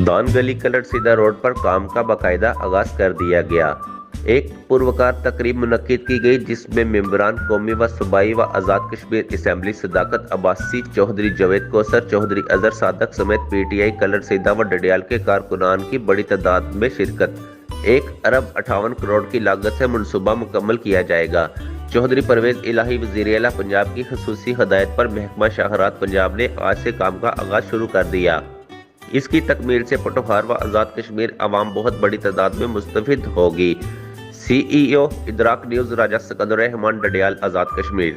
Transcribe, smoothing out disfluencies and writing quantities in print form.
دان گلی کلٹ سیدھا روڈ پر کام کا باقاعدہ آغاز کر دیا گیا۔ ایک پروکار تقریب منعقد کی گئی جس میں ممبران قومی و صوبائی و آزاد کشمیر اسمبلی صداقت عباسی، چودھری جاوید کوثر، چودھری اظہر صادق سمیت پی ٹی آئی کلٹ سیدھا و ڈڈیال کے کارکنان کی بڑی تعداد میں شرکت۔ 1 ارب 58 کروڑ کی لاگت سے منصوبہ مکمل کیا جائے گا۔ چودھری پرویز الہی وزیر اعلیٰ پنجاب کی خصوصی ہدایت پر محکمہ شاہراہ پنجاب نے آج سے کام کا آغاز شروع کر دیا۔ اس کی تکمیل سے پٹوہار و آزاد کشمیر عوام بہت بڑی تعداد میں مستفید ہوگی۔ سی ای او ادراک نیوز راجہ سکندر رحمان، ڈڈیال، آزاد کشمیر۔